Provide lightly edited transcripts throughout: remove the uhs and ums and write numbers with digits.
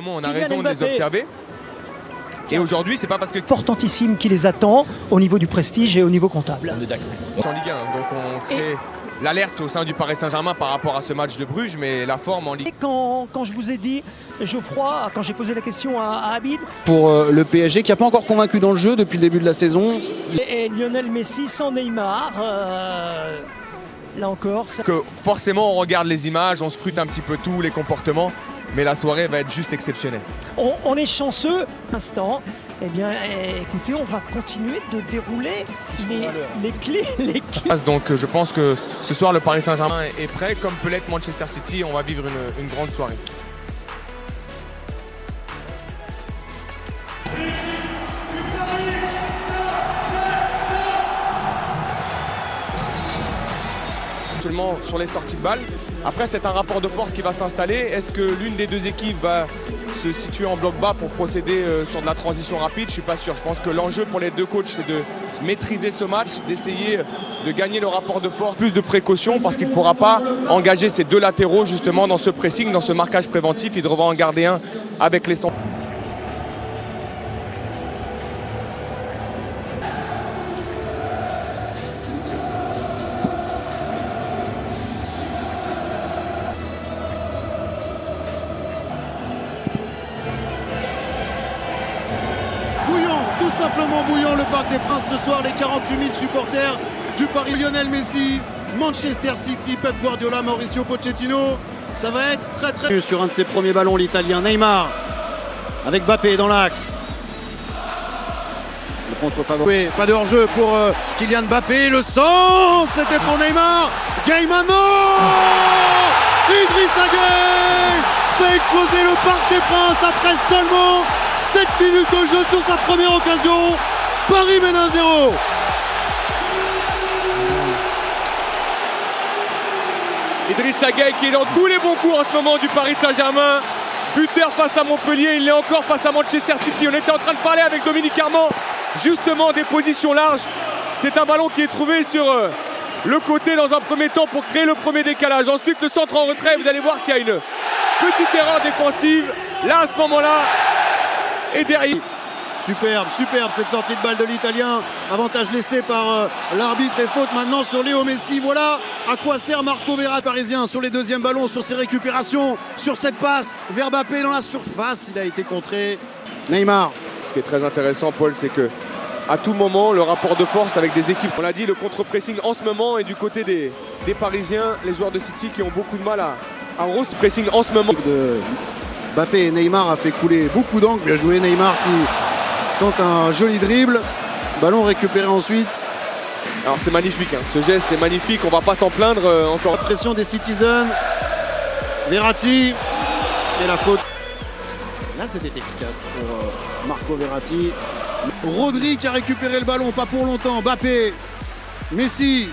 justement, on a raison de les observer. Et aujourd'hui, c'est pas parce que... Importantissime qui les attend au niveau du prestige et au niveau comptable. On est d'accord. En Ligue 1, donc on crée l'alerte au sein du Paris Saint-Germain par rapport à ce match de Bruges, mais la forme en Ligue 1. Et quand je vous ai dit, Geoffroy, quand j'ai posé la question à Habib... Pour le PSG qui n'a pas encore convaincu dans le jeu depuis le début de la saison. Et Lionel Messi sans Neymar, là encore... Ça... Que forcément, on regarde les images, on scrute un petit peu tous les comportements. Mais la soirée va être juste exceptionnelle. On est chanceux, instant. Eh bien, écoutez, on va continuer de dérouler les clés. Donc je pense que ce soir, le Paris Saint-Germain est prêt. Comme peut l'être Manchester City, on va vivre une grande soirée. Actuellement sur les sorties de balles. Après, c'est un rapport de force qui va s'installer. Est-ce que l'une des deux équipes va se situer en bloc bas pour procéder sur de la transition rapide? Je ne suis pas sûr. Je pense que l'enjeu pour les deux coachs, c'est de maîtriser ce match, d'essayer de gagner le rapport de force, plus de précaution, parce qu'il ne pourra pas engager ses deux latéraux justement dans ce pressing, dans ce marquage préventif. Il devra en garder un avec les centres. Tout simplement bouillant le Parc des Princes ce soir, les 48 000 supporters du Paris. Lionel Messi, Manchester City, Pep Guardiola, Mauricio Pochettino. Ça va être très... Sur un de ses premiers ballons, l'Italien Neymar avec Mbappé dans l'axe. Le contre-favori. Pas de hors-jeu pour Kylian Mbappé. Le centre, c'était pour Neymar. Gaimano, Idrissa Gueye fait exploser le Parc des Princes après seulement 7 minutes de jeu sur sa première occasion. Paris mène 1-0. Idrissa Gueye qui est dans tous les bons coups en ce moment du Paris Saint-Germain. Buteur face à Montpellier, il est encore face à Manchester City. On était en train de parler avec Dominique Armand justement des positions larges. C'est un ballon qui est trouvé sur le côté dans un premier temps pour créer le premier décalage. Ensuite le centre en retrait, vous allez voir qu'il y a une petite erreur défensive. Là à ce moment-là, et derrière. Superbe cette sortie de balle de l'Italien. Avantage laissé par l'arbitre et faute maintenant sur Léo Messi. Voilà à quoi sert Marco Verratti parisien sur les deuxièmes ballons, sur ses récupérations, sur cette passe vers Mbappé dans la surface. Il a été contré. Neymar. Ce qui est très intéressant, Paul, c'est que à tout moment, le rapport de force avec des équipes, on l'a dit, le contre-pressing en ce moment est du côté des Parisiens, les joueurs de City qui ont beaucoup de mal à pressing en ce moment. Mbappé et Neymar a fait couler beaucoup d'angles. Bien joué Neymar qui tente un joli dribble. Ballon récupéré ensuite. Alors c'est magnifique, hein. Ce geste est magnifique, on va pas s'en plaindre encore. La pression des Citizens. Verratti. Et la faute. Là c'était efficace pour Marco Verratti. Rodri qui a récupéré le ballon, pas pour longtemps. Mbappé. Messi.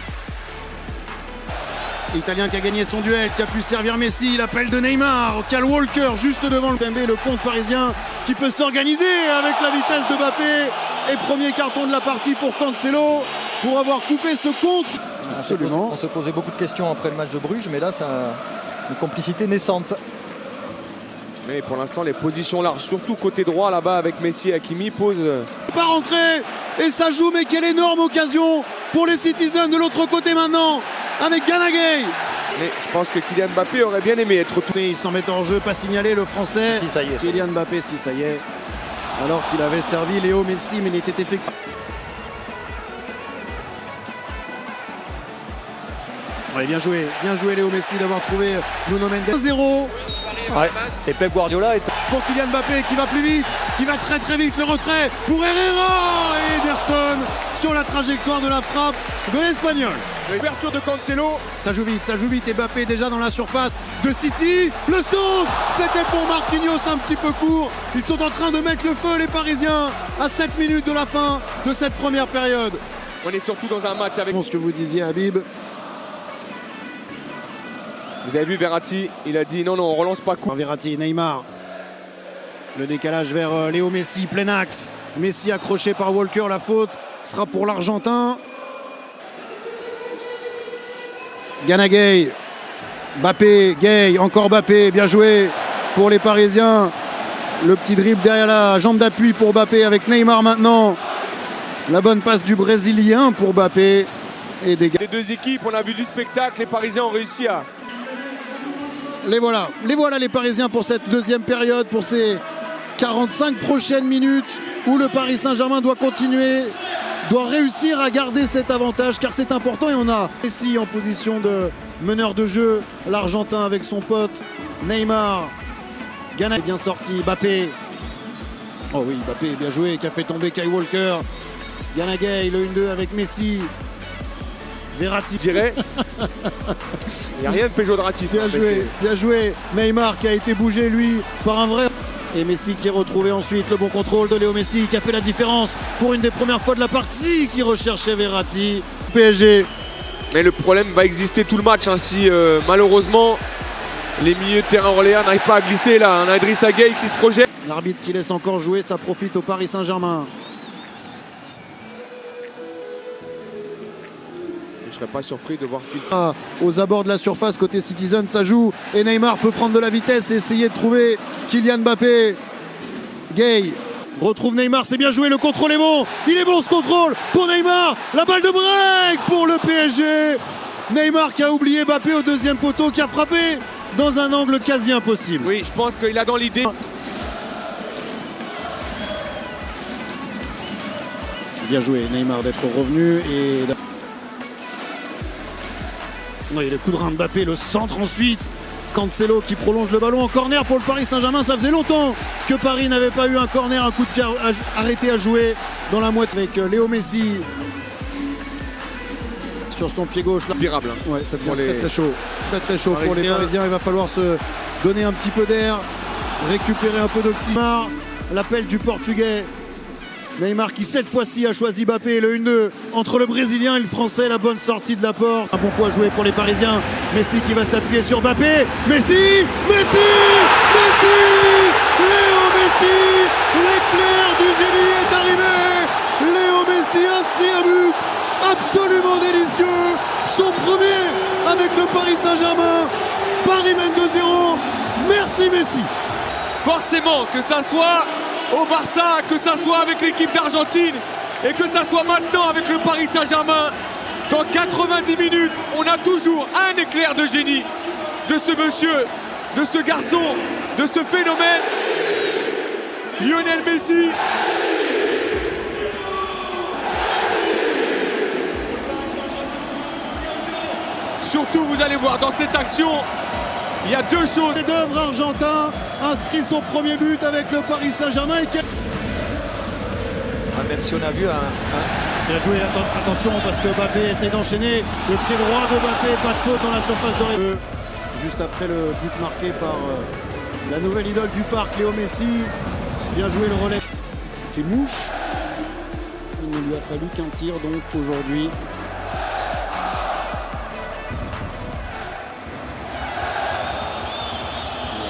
L'Italien qui a gagné son duel, qui a pu servir Messi, l'appel de Neymar, Kyle Walker juste devant le PMB, le compte parisien qui peut s'organiser avec la vitesse de Mbappé. Et premier carton de la partie pour Cancelo pour avoir coupé ce contre. Absolument. On se posait beaucoup de questions après le match de Bruges, mais là c'est une complicité naissante. Mais pour l'instant les positions larges, surtout côté droit là-bas avec Messi et Hakimi, posent... Pas rentré et ça joue, mais quelle énorme occasion pour les Citizens de l'autre côté maintenant. Avec Gana Gueye. Mais je pense que Kylian Mbappé aurait bien aimé être tout. Il s'en met en jeu, pas signalé le français. Si, ça y est. Kylian Mbappé, si ça y est. Alors qu'il avait servi Léo Messi, mais il était effectif. Ouais, bien joué Léo Messi d'avoir trouvé Nuno Mendes. 1-0. Ouais. Et Pep Guardiola est... Pour Kylian Mbappé qui va plus vite, qui va très vite, le retrait pour Herrera et Ederson sur la trajectoire de la frappe de l'Espagnol. L'ouverture de Cancelo. Ça joue vite et Mbappé déjà dans la surface de City. Le centre, c'était pour Marquinhos, un petit peu court. Ils sont en train de mettre le feu les Parisiens à 7 minutes de la fin de cette première période. On est surtout dans un match avec... Ce que vous disiez Habib. Vous avez vu Verratti, il a dit non, on relance pas coup. Verratti, Neymar. Le décalage vers Léo Messi, plein axe. Messi accroché par Walker, la faute sera pour l'Argentin. Gana Gueye. Mbappé, Gueye, encore Mbappé, bien joué pour les Parisiens. Le petit dribble derrière la jambe d'appui pour Mbappé avec Neymar maintenant. La bonne passe du Brésilien pour Mbappé. Et des gars. Les deux équipes, on a vu du spectacle, les Parisiens ont réussi à... Les voilà les Parisiens pour cette deuxième période, pour ces 45 prochaines minutes où le Paris Saint-Germain doit continuer, doit réussir à garder cet avantage car c'est important. Et on a Messi en position de meneur de jeu, l'Argentin avec son pote Neymar. Gana est bien sorti, Mbappé. Oh oui, Mbappé bien joué, qui a fait tomber Kyle Walker. Gana Gay, le 1-2 avec Messi. Verratti. Je dirais. Il n'y a rien de péjoratif. Bien joué. Neymar qui a été bougé lui par un vrai. Et Messi qui est retrouvé ensuite. Le bon contrôle de Léo Messi qui a fait la différence pour une des premières fois de la partie, qui recherchait Verratti. PSG. Mais le problème va exister tout le match hein, si malheureusement les milieux de terrain orléans n'arrivent pas à glisser là. On a Idrissa Gueye qui se projette. L'arbitre qui laisse encore jouer, ça profite au Paris Saint-Germain. Je serais pas surpris de voir Phil. Aux abords de la surface côté Citizen, ça joue et Neymar peut prendre de la vitesse et essayer de trouver Kylian Mbappé. Gay retrouve Neymar, c'est bien joué, le contrôle est bon, il est bon ce contrôle pour Neymar, la balle de break pour le PSG. Neymar qui a oublié Mbappé au deuxième poteau, qui a frappé dans un angle quasi impossible. Oui, je pense qu'il a dans l'idée. Bien joué Neymar d'être revenu et... Oui, le coup de rein de Mbappé, le centre ensuite. Cancelo qui prolonge le ballon en corner pour le Paris Saint-Germain. Ça faisait longtemps que Paris n'avait pas eu un corner, un coup de pied arrêté à jouer dans la moitié avec Léo Messi sur son pied gauche. Là. Virable. Hein. Ouais, ça devient très chaud. Très chaud pour les Parisiens. Il va falloir se donner un petit peu d'air, récupérer un peu d'oxygène. L'appel du Portugais. Neymar qui cette fois-ci a choisi Mbappé, le 1-2 entre le Brésilien et le Français, la bonne sortie de la porte. Un bon coup à jouer pour les Parisiens. Messi qui va s'appuyer sur Mbappé. Messi Léo Messi, l'éclair du génie est arrivé. Léo Messi inscrit un but absolument délicieux. Son premier avec le Paris Saint-Germain. Paris mène 2-0. Merci Messi. Forcément, que ça soit au Barça, que ça soit avec l'équipe d'Argentine et que ça soit maintenant avec le Paris Saint-Germain, dans 90 minutes, on a toujours un éclair de génie de ce monsieur, de ce garçon, de ce phénomène, Lionel Messi. Surtout, vous allez voir dans cette action, il y a deux choses. C'est d'œuvre argentin inscrit son premier but avec le Paris Saint-Germain. Même si on a vu Bien joué, attention parce que Mbappé essaie d'enchaîner. Le pied droit de Mbappé, pas de faute dans la surface de réparation. Juste après le but marqué par la nouvelle idole du parc, Léo Messi. Bien joué le relais. Il fait mouche. Il ne lui a fallu qu'un tir donc aujourd'hui.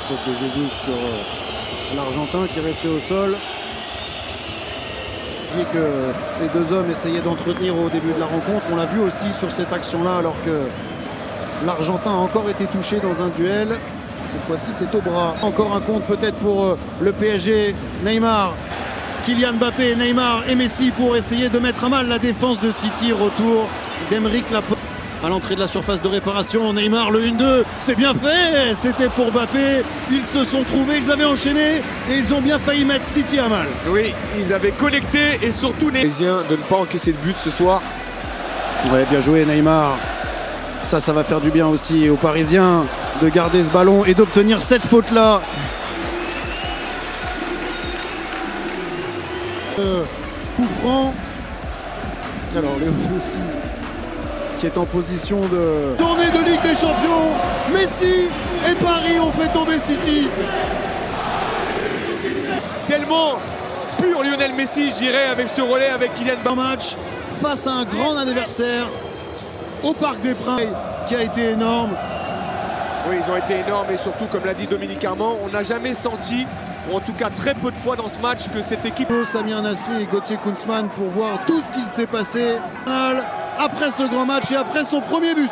Faute de Jesus sur l'Argentin qui restait au sol. Dit que ces deux hommes essayaient d'entretenir au début de la rencontre. On l'a vu aussi sur cette action-là alors que l'Argentin a encore été touché dans un duel. Cette fois-ci, c'est au bras. Encore un compte peut-être pour le PSG. Neymar, Kylian Mbappé, Neymar et Messi pour essayer de mettre à mal la défense de City. Retour d'Aymeric Laporte. À l'entrée de la surface de réparation, Neymar le 1-2, c'est bien fait, c'était pour Mbappé, ils se sont trouvés, ils avaient enchaîné et ils ont bien failli mettre City à mal. Oui, ils avaient connecté et surtout les Parisiens de ne pas encaisser de but ce soir. Ouais, bien joué Neymar, ça va faire du bien aussi aux Parisiens de garder ce ballon et d'obtenir cette faute-là. Coup franc, alors Léo aussi qui est en position de journée de Ligue des Champions. Messi et Paris ont fait tomber City. Tellement pur Lionel Messi, je dirais, avec ce relais avec Kylian Mbappé. Un match face à un grand adversaire au Parc des Princes qui a été énorme. Oui, ils ont été énormes et surtout, comme l'a dit Dominique Armand, on n'a jamais senti, ou en tout cas très peu de fois dans ce match, que cette équipe... Samir Nasri et Gauthier Kunzmann pour voir tout ce qu'il s'est passé après ce grand match et après son premier but.